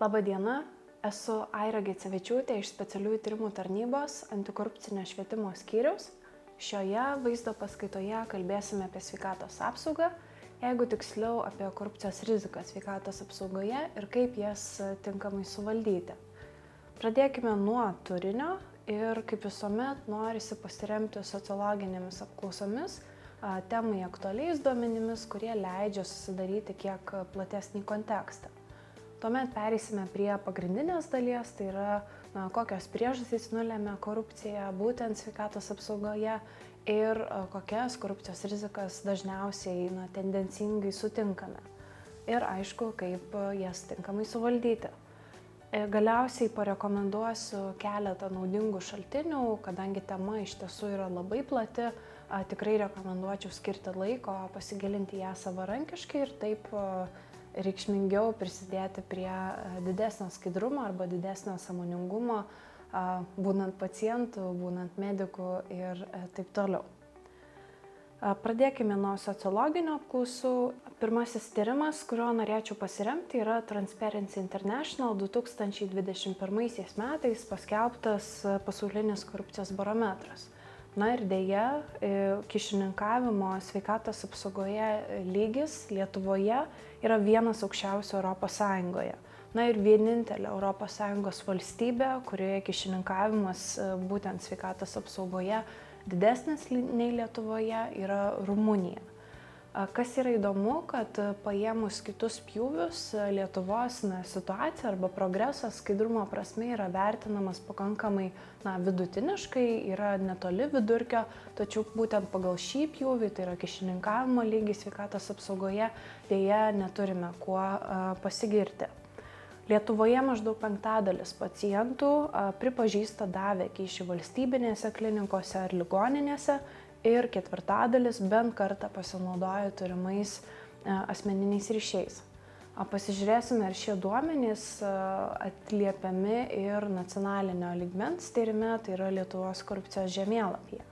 Labą dieną, esu Aira Gecevičiūtė iš Specialiųjų tyrimų tarnybos antikorupcinio švietimo skyriaus. Šioje vaizdo paskaitoje kalbėsime apie sveikatos apsaugą, jeigu tiksliau apie korupcijos riziką sveikatos apsaugoje ir kaip jas tinkamai suvaldyti. Pradėkime nuo turinio ir kaip visuomet norisi pasiremti sociologinėmis apklausomis, temai aktualiais duomenimis, kurie leidžia susidaryti kiek platesnį kontekstą. Tuomet pereisime prie pagrindinės dalies, tai yra kokios priežastys nulemia korupciją būtent sveikatos apsaugoje ir kokias korupcijos rizikas dažniausiai tendencingai sutinkame. Ir aišku, kaip jas tinkamai suvaldyti. Galiausiai parekomenduosiu keletą naudingų šaltinių, kadangi tema iš tiesų yra labai plati, tikrai rekomenduočiau skirti laiko, pasigilinti ją savarankiškai ir taip reikšmingiau prisidėti prie didesnio skaidrumo arba didesnio sąmoningumo, būnant pacientų, būnant medikų ir taip toliau. Pradėkime nuo sociologinių apklausų. Pirmasis tyrimas, kurio norėčiau pasiremti, yra Transparency International 2021 metais paskelbtas pasaulinis korupcijos barometras. Ir deja, kyšininkavimo sveikatos apsaugoje lygis Lietuvoje yra vienas aukščiausių Europos Sąjungoje. Ir vienintelė Europos Sąjungos valstybė, kurioje kyšininkavimas būtent sveikatos apsaugoje didesnis nei Lietuvoje, yra Rumunija. Kas yra įdomu, kad paėmus kitus pjūvius, Lietuvos situacija arba progresas skaidrumo prasme yra vertinamas pakankamai vidutiniškai, yra netoli vidurkio, tačiau būtent pagal šį pjūvį, tai yra kyšininkavimo lygis sveikatos apsaugoje, deja neturime kuo pasigirti. Lietuvoje maždaug 5% pacientų pripažįsta davę kyšį valstybinėse klinikose ar ligoninėse, ir 1/4 bent kartą pasinaudoja turimais asmeniniais ryšiais. Pasižiūrėsime, ar šie duomenys atliepiami ir nacionalinio lygmens tyrime, tai yra Lietuvos korupcijos žemėlapyje.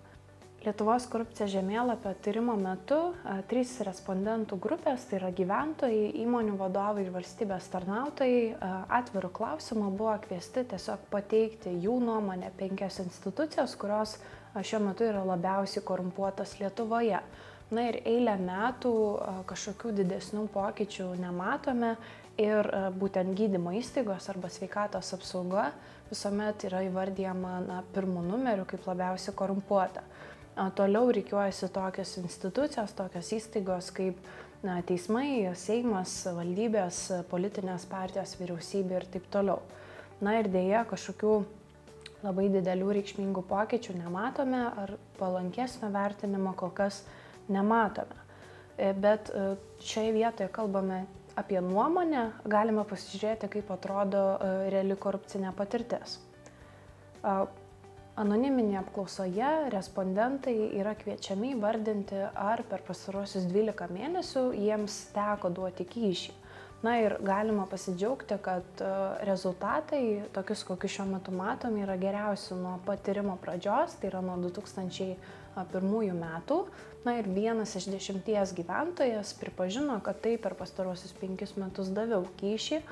Lietuvos korupcijos žemėlapio tyrimo metu 3 respondentų grupės, tai yra gyventojai, įmonių vadovai ir valstybės tarnautojai, atvirų klausimų buvo kviesti tiesiog pateikti jų nuomonę 5 institucijos, kurios šiuo metu yra labiausiai korumpuotas Lietuvoje. Ir eilę metų kažkokių didesnių pokyčių nematome ir būtent gydymo įstaigos arba sveikatos apsauga visuomet yra įvardyjama pirmu numeriu kaip labiausiai korumpuota. Toliau rikiuojasi tokios institucijos, tokios įstaigos kaip teismai, Seimas, valdybės, politinės partijos, vyriausybė ir taip toliau. Ir deja, kažkokių labai didelių reikšmingų pokyčių nematome ar palankesnio vertinimo kol kas nematome. Bet šioje vietoje kalbame apie nuomonę, galime pasižiūrėti, kaip atrodo reali korupcinė patirtis. Anoniminėje apklausoje respondentai yra kviečiami įvardinti, ar per pastaruosius 12 mėnesių jiems teko duoti kyšį. Ir galima pasidžiaugti, kad rezultatai, tokius kokius šiuo metu matome, yra geriausi nuo pat tyrimo pradžios, tai yra nuo 2001 metų. Ir 1 iš 10 gyventojas pripažino, kad tai per pastaruosius 5 metus daviau kyšį.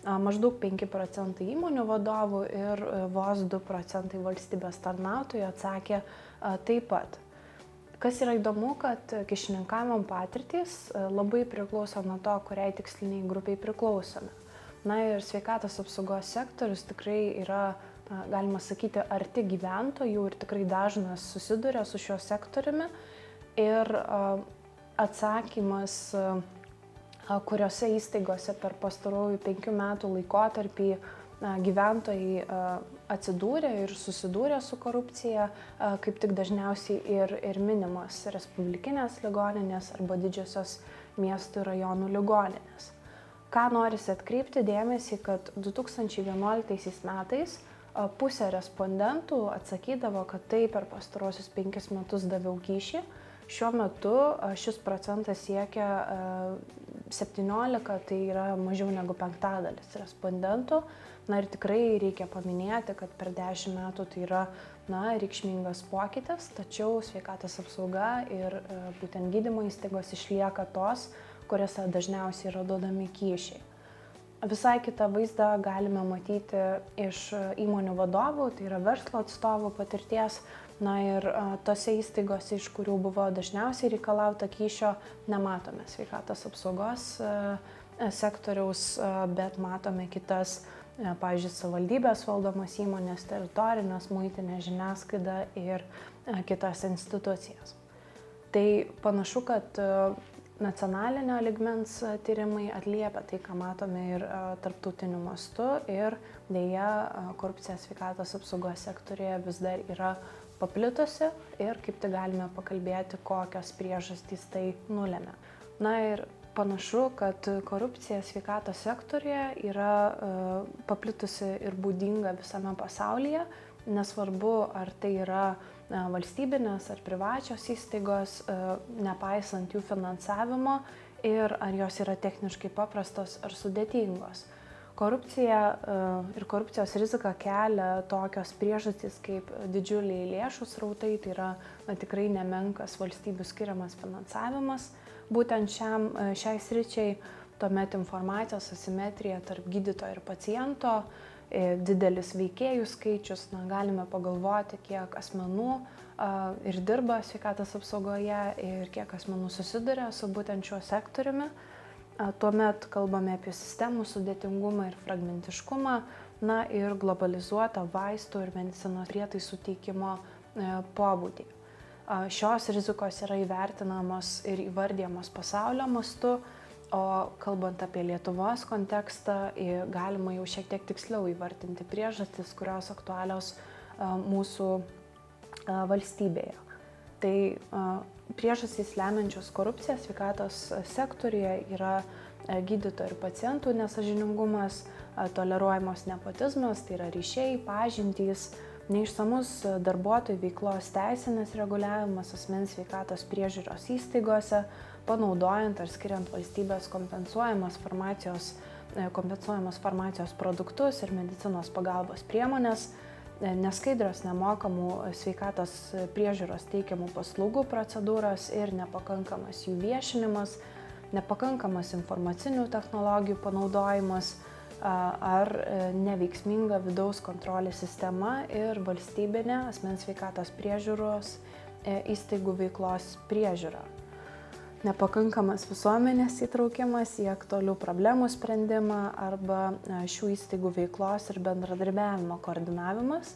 Maždaug 5% įmonių vadovų ir vos 2% valstybės tarnautojų atsakė taip pat. Kas yra įdomu, kad kyšininkavimo patirtys labai priklauso nuo to, kuriai tiksliniai grupiai priklausome. Ir sveikatos apsaugos sektorius tikrai yra, galima sakyti, arti gyventojų ir tikrai dažnas susiduria su šiuo sektoriumi. Ir atsakymas, kuriuose įstaigose per pastarųjų 5 metų laikotarpį gyventojai atsidūrė ir susidūrė su korupcija, kaip tik dažniausiai ir minimos respublikinės ligoninės arba didžiosios miestų ir rajonų ligoninės. Ką norisi atkreipti dėmesį, kad 2011 metais pusė respondentų atsakydavo, kad tai per pastaruosius 5 metus daviau kyšį. Šiuo metu šis procentas siekia 17, tai yra mažiau negu 5% respondentų. Ir tikrai reikia paminėti, kad per 10 metų tai yra reikšmingas pokytis, tačiau sveikatos apsauga ir būtent gydymo įstaigos išlieka tos, kuriuose dažniausiai yra duodami kyšiai. Visai kitą vaizdą galime matyti iš įmonių vadovų, tai yra verslo atstovų patirties. Na ir tose įstaigose, iš kurių buvo dažniausiai reikalauta kyšio, nematome sveikatos apsaugos sektoriaus, bet matome kitas, pavyzdžiui, savivaldybės valdomas įmonės, teritorinės, muitinės, žiniasklaida ir kitas institucijas. Tai panašu, kad nacionalinio lygmens tyrimai atliepia tai, ką matome ir tarptautiniu mastu, ir deja korupcija sveikatos apsaugos sektorėje vis dar yra paplitusi ir kaip tik galime pakalbėti, kokios priežastys tai nulėmė. Na ir panašu, kad korupcija sveikatos sektorėje yra paplitusi ir būdinga visame pasaulyje, nesvarbu, ar tai yra valstybinės ar privačios įstaigos, nepaisant jų finansavimo ir ar jos yra techniškai paprastos ar sudėtingos. Korupcija ir korupcijos rizika kelia tokios priežastys kaip didžiuliai lėšų srautai, tai yra tikrai nemenkas valstybių skiriamas finansavimas būtent šiai sričiai, tuomet informacijos asimetrija tarp gydytojo ir paciento, didelis veikėjų skaičius, galime pagalvoti, kiek asmenų ir dirba sveikatos apsaugoje ir kiek asmenų susiduria su būtent šiuo sektoriumi. Tuomet kalbame apie sistemų sudėtingumą ir fragmentiškumą, ir globalizuotą vaistų ir medicinos prietaisų teikimo pobūdį. Šios rizikos yra įvertinamos ir įvardyjamos pasaulio mastu, o kalbant apie Lietuvos kontekstą, galima jau šiek tiek tiksliau įvardinti priežastis, kurios aktualios mūsų valstybėje. Tai priežastys lemiančios korupciją sveikatos sektoriuje yra gydytojų ir pacientų nesąžiningumas, toleruojamas nepotizmas, tai yra ryšiai, pažintys, neišsamus darbuotojų veiklos teisinis reguliavimas asmens sveikatos priežiūros įstaigose, panaudojant ar skiriant valstybės kompensuojamas farmacijos produktus ir medicinos pagalbos priemonės, neskaidrios nemokamų sveikatos priežiūros teikiamų paslaugų procedūros ir nepakankamas jų viešinimas, nepakankamas informacinių technologijų panaudojimas ar neveiksminga vidaus kontrolės sistema ir valstybinė asmens sveikatos priežiūros įstaigų veiklos priežiūra. Nepakankamas visuomenės įtraukimas į aktualių problemų sprendimą arba šių įstaigų veiklos ir bendradarbiavimo koordinavimas,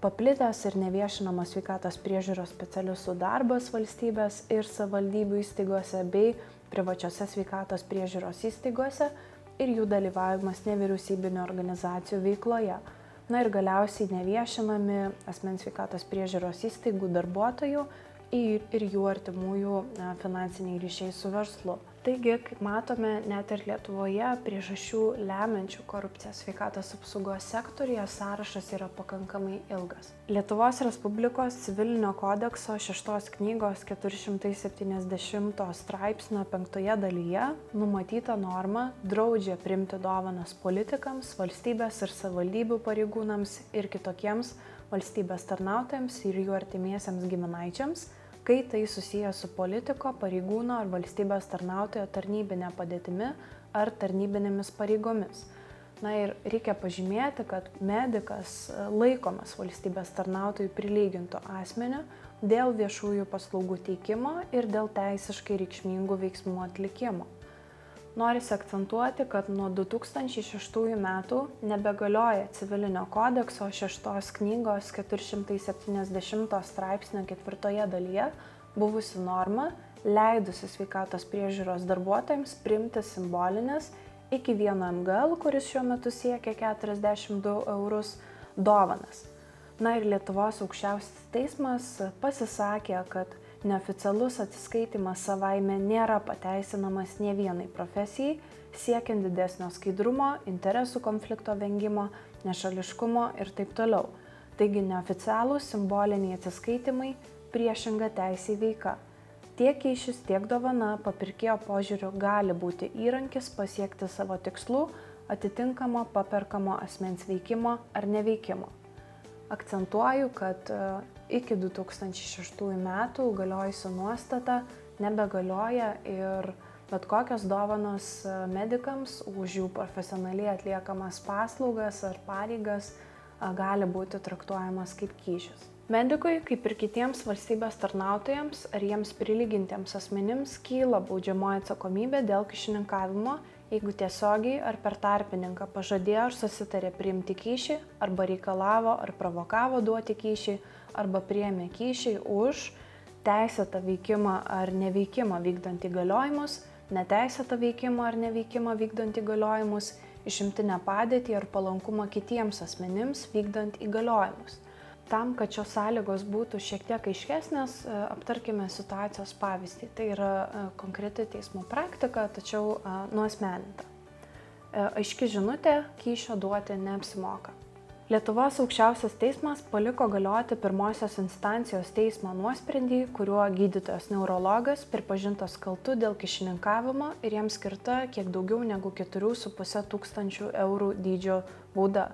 paplitęs ir neviešinamas sveikatos priežiūros specialistų darbas valstybės ir savivaldybių įstaigose bei privačiose sveikatos priežiūros įstaigose ir jų dalyvavimas nevyriausybinių organizacijų veikloje. Ir galiausiai neviešinami asmens sveikatos priežiūros įstaigų darbuotojų ir jų artimųjų finansiniai ryšiai su verslu. Taigi, kaip matome, net ir Lietuvoje priežasčių lemiančių korupciją sveikatos apsaugos sektoriuje sąrašas yra pakankamai ilgas. Lietuvos Respublikos civilinio kodekso 6 knygos 470 straipsnio 5 dalyje numatyta norma draudžia priimti dovanas politikams, valstybės ir savivaldybių pareigūnams ir kitokiems valstybės tarnautojams ir jų artimiesiems giminaičiams, kai tai susiję su politiko, pareigūno ar valstybės tarnautojo tarnybinė padėtimi ar tarnybinėmis pareigomis. Ir reikia pažymėti, kad medikas laikomas valstybės tarnautojų prilygintų asmeniu dėl viešųjų paslaugų teikimo ir dėl teisiškai reikšmingų veiksmų atlikimo. Norisi akcentuoti, kad nuo 2006 metų nebegalioja civilinio kodekso 6 knygos 470 straipsnio 4 dalyje buvusi norma, leidusi sveikatos priežiūros darbuotojams priimti simbolinės iki 1 mgl, kuris šiuo metu siekia 42 eurus, dovanas. Ir Lietuvos aukščiausias teismas pasisakė, kad neoficialus atsiskaitimas savaime nėra pateisinamas nė vienai profesijai, siekiant didesnio skaidrumo, interesų konflikto vengimo, nešališkumo ir taip toliau. Taigi neoficialūs simboliniai atsiskaitimai priešinga teisei veika. Tiek kyšis, tiek dovana papirkėjo požiūriu gali būti įrankis pasiekti savo tikslų atitinkamo paperkamo asmens veikimo ar neveikimo. Akcentuoju, kad iki 2006 metų galiojusi nuostata nebegalioja ir bet kokios dovanos medikams už jų profesionaliai atliekamas paslaugas ar pareigas gali būti traktuojamas kaip kyšis. Medikui, kaip ir kitiems valstybės tarnautojams ar jiems prilygintiems asmenims, kyla baudžiamoji atsakomybė dėl kyšininkavimo, jeigu tiesiogiai ar per tarpininką pažadėjo ar susitarė priimti kyšį, arba reikalavo ar provokavo duoti kyšį, arba priėmė kyšį už teisėtą veikimą ar neveikimą vykdant įgaliojimus, neteisėtą veikimą ar neveikimą vykdant įgaliojimus, išimtinę padėtį ar palankumą kitiems asmenims vykdant įgaliojimus. Tam, kad šios sąlygos būtų šiek tiek aiškesnės, aptarkime situacijos pavyzdį. Tai yra konkreti teismų praktika, tačiau nuasmeninta. Aiški žinutė, kyšio duoti neapsimoka. Lietuvos aukščiausias teismas paliko galioti pirmosios instancijos teismo nuosprendį, kuriuo gydytojas neurologas pripažintas kaltu dėl kyšininkavimo ir jam skirta kiek daugiau negu 4,5 tūkstančių eurų dydžio bauda.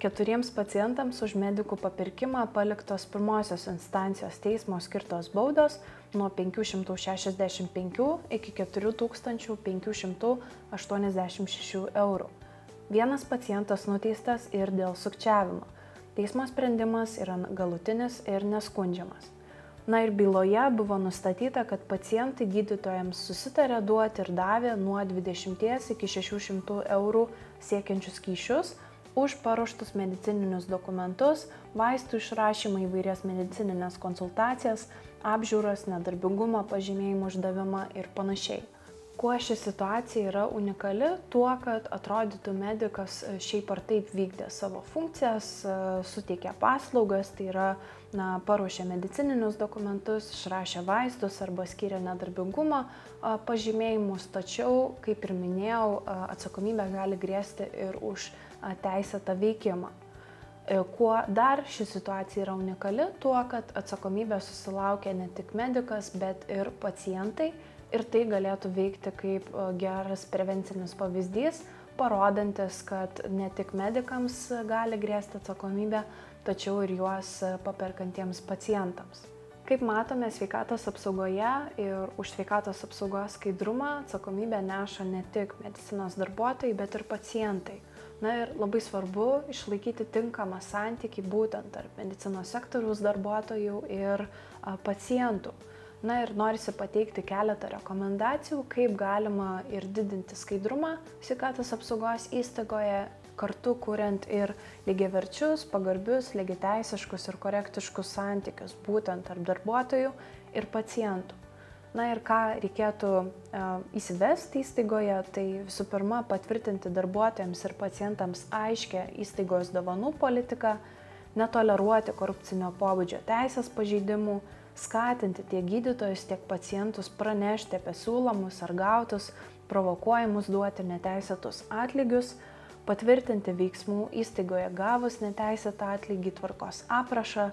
4 pacientams už medikų papirkimą paliktos pirmosios instancijos teismo skirtos baudos nuo 565 iki 4586 eurų. Vienas pacientas nuteistas ir dėl sukčiavimo. Teismo sprendimas yra galutinis ir neskundžiamas. Na ir byloje buvo nustatyta, kad pacientai gydytojams susitarė duoti ir davė nuo 20 iki 600 eurų siekiančius kyšius už paruoštus medicininius dokumentus, vaistų išrašymą, įvairias medicininės konsultacijas, apžiūras, nedarbingumo pažymėjimų išdavimą ir panašiai. Kuo ši situacija yra unikali? Tuo, kad atrodytų medikas šiaip ar taip vykdė savo funkcijas, suteikė paslaugas, tai yra paruošė medicininius dokumentus, išrašė vaistus arba skyrė nedarbingumo pažymėjimus, tačiau, kaip ir minėjau, atsakomybė gali grėsti ir už teisėtą veikimą. Kuo dar ši situacija yra unikali? Tuo, kad atsakomybė susilaukia ne tik medikas, bet ir pacientai ir tai galėtų veikti kaip geras prevencinis pavyzdys, parodantis, kad ne tik medikams gali grėsti atsakomybė, tačiau ir juos paperkantiems pacientams. Kaip matome, sveikatos apsaugoje ir už sveikatos apsaugos skaidrumą atsakomybę neša ne tik medicinos darbuotojai, bet ir pacientai. Na ir labai svarbu išlaikyti tinkamą santykį būtent tarp medicinos sektoriaus darbuotojų ir pacientų. Na ir norisi pateikti keletą rekomendacijų, kaip galima ir didinti skaidrumą sveikatos apsaugos įstaigoje, kartu kuriant ir lygiaverčius, pagarbius, lygiateisiškus ir korektiškus santykius būtent tarp darbuotojų ir pacientų. Na ir ką reikėtų įsivesti įstaigoje, tai visų pirma patvirtinti darbuotojams ir pacientams aiškę įstaigos dovanų politiką, netoleruoti korupcinio pobūdžio teisės pažeidimų, skatinti tiek gydytojus, tiek pacientus pranešti apie siūlomus ar gautus, provokuojamus duoti neteisėtus atlygius, patvirtinti veiksmų įstaigoje gavus neteisėtą atlygį tvarkos aprašą,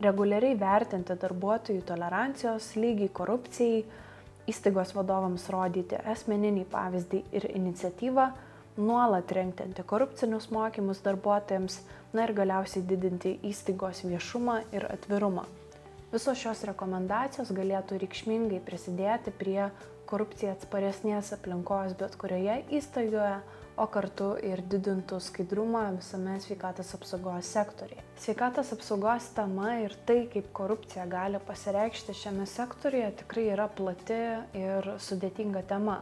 reguliariai vertinti darbuotojų tolerancijos lygį korupcijai, įstaigos vadovams rodyti asmeninį pavyzdį ir iniciatyvą, nuolat rengti antikorupcinius mokymus darbuotojams, na ir galiausiai didinti įstaigos viešumą ir atvirumą. Visos šios rekomendacijos galėtų reikšmingai prisidėti prie korupcijai atsparesnės aplinkos bet kurioje įstaigoje, o kartu ir didintų skaidrumą visame sveikatos apsaugos sektoriuje. Sveikatos apsaugos tema ir tai, kaip korupcija gali pasireikšti šiame sektoriuje, tikrai yra plati ir sudėtinga tema.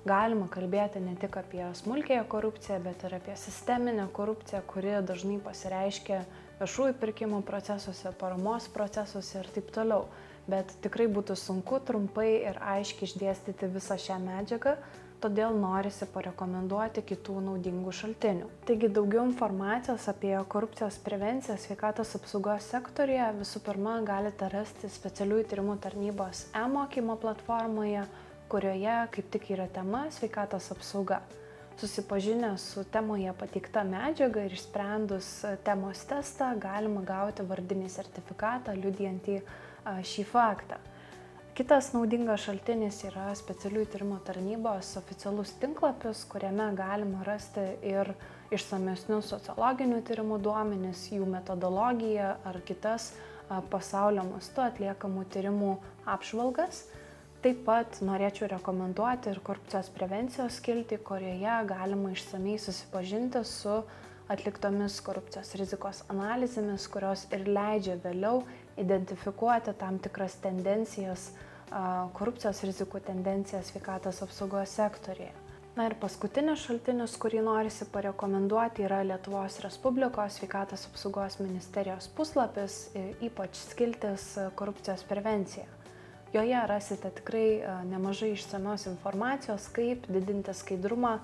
Galima kalbėti ne tik apie smulkiąją korupciją, bet ir apie sisteminę korupciją, kuri dažnai pasireiškia viešųjų pirkimų procesuose, paramos procesuose ir taip toliau. Bet tikrai būtų sunku trumpai ir aiškiai išdėstyti visą šią medžiagą, todėl norisi parekomenduoti kitų naudingų šaltinių. Taigi daugiau informacijos apie korupcijos prevenciją sveikatos apsaugos sektoriuje visų pirma galite rasti specialiųjų tyrimų tarnybos e-mokymo platformoje, kurioje kaip tik yra tema sveikatos apsauga. Susipažinę su temoje pateikta medžiaga ir išsprendus temos testą galima gauti vardinį sertifikatą liudijantį šį faktą. Kitas naudingas šaltinis yra specialiųjų tyrimų tarnybos oficialus tinklapis, kuriame galima rasti ir išsamesnius sociologinių tyrimų duomenis, jų metodologiją ar kitas pasaulio mastu atliekamų tyrimų apžvalgas. Taip pat norėčiau rekomenduoti ir korupcijos prevencijos skiltį, kurioje galima išsamei susipažinti su atliktomis korupcijos rizikos analizėmis, kurios ir leidžia vėliau identifikuoti tam tikras tendencijas, korupcijos rizikų tendencijas sveikatos apsaugos sektorėje. Na ir paskutinis šaltinis, kurį norisi parekomenduoti, yra Lietuvos Respublikos sveikatos apsaugos ministerijos puslapis, ypač skiltis korupcijos prevencija. Joje rasite tikrai nemažai išsamios informacijos, kaip didinti skaidrumą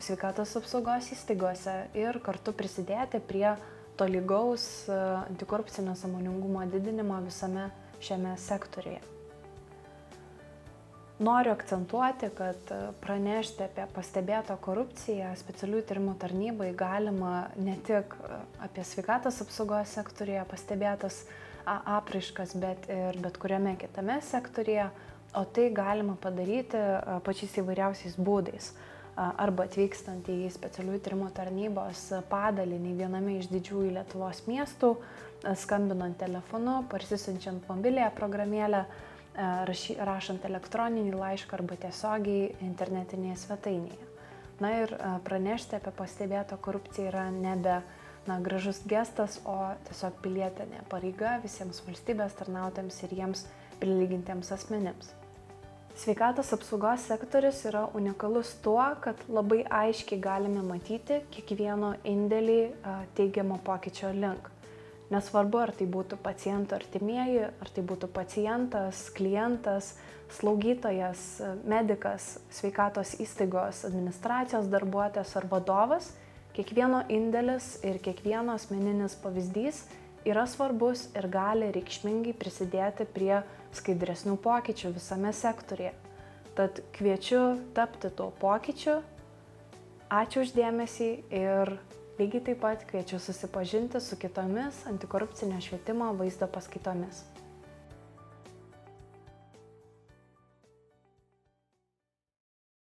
sveikatos apsaugos įstaigose ir kartu prisidėti prie tolygaus antikorupcinio sąmoningumo didinimo visame šiame sektoriuje. Noriu akcentuoti, kad pranešti apie pastebėtą korupciją specialiųjų tyrimų tarnybai galima ne tik apie sveikatos apsaugos sektoriuje pastebėtas apraiškas, bet ir bet kuriame kitame sektoriuje, o tai galima padaryti pačiais įvairiausiais būdais. Arba atvykstant į specialiųjų tyrimų tarnybos padalinį viename iš didžiųjų Lietuvos miestų, skambinant telefonu, parsisiunčiant mobiliąją programėlę, rašant elektroninį laišką arba tiesiogiai internetinėje svetainėje. Na ir pranešti apie pastebėtą korupciją yra nebe gražus gestas, o tiesiog pilietinė pareiga visiems valstybės tarnautojams ir jiems prilygintiems asmenims. Sveikatos apsaugos sektorius yra unikalus tuo, kad labai aiškiai galime matyti kiekvieno indėlį teigiamo pokyčio link. Nesvarbu, ar tai būtų paciento artimieji, ar tai būtų pacientas, klientas, slaugytojas, medikas, sveikatos įstaigos administracijos darbuotojas ar vadovas, kiekvieno indėlis ir kiekvieno asmeninis pavyzdys yra svarbus ir gali reikšmingai prisidėti prie skaidresnių pokyčių visame sektorėje. Tad kviečiu tapti tuo pokyčiu. Ačiū už dėmesį ir lygiai taip pat kviečiu susipažinti su kitomis antikorupcinio švietimo vaizdo paskaitomis.